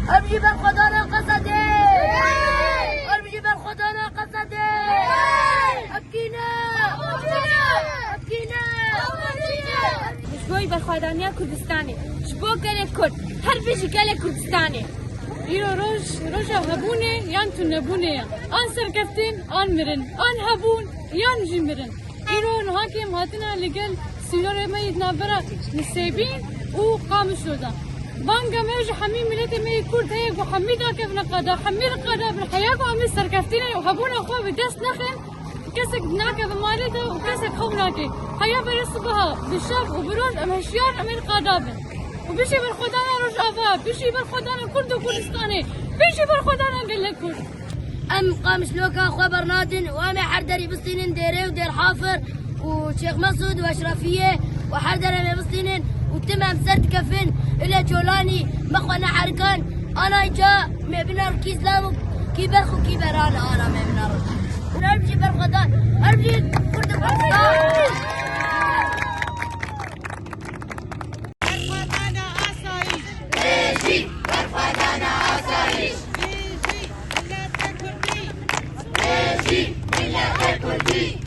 أرجي بالخدانا قصدي أرجي بالخدانا قصدي أبكينا أبكينا شبوي بالخدانية كردستاني شبو كله كرد هر بيجي كله كردستاني ایرو روش هبونه یان تو نبونه آن سرکفتین آن مرن آن هبون یان جی مرن ایرو نها که مهاتنا لگل سیلور مید نابرا نسیبین و قامش شده بانگا میج حمی ملت می کرد هی و حمی دا که بنقادا حمی رقادا بالحياة و امی سرکفتین و هبون خو بدست نخن کسک ناکه بمالده و کسک خوب ناکه حیا برس بها بشاف و برون امشیار امیر قادابن وبيجي بالخدانا رجعها بيجي بالخدانا كرد وكردستاني بيجي بالخدانا قال لك كرد أم قامش لوكا أخوة برنادن وأمي حردري بسطينين ديري ودير حافر وشيخ مسعود وأشرفية وحردري أمي بسطينين وتمام سرد كفن إلى جولاني مخوانا حركان أنا جا مبنى الكيس لامو كي برخو كي برانا أنا مبنى الكيس أرجي بالخدانا أرجي كرد وكردستان ملت الكردي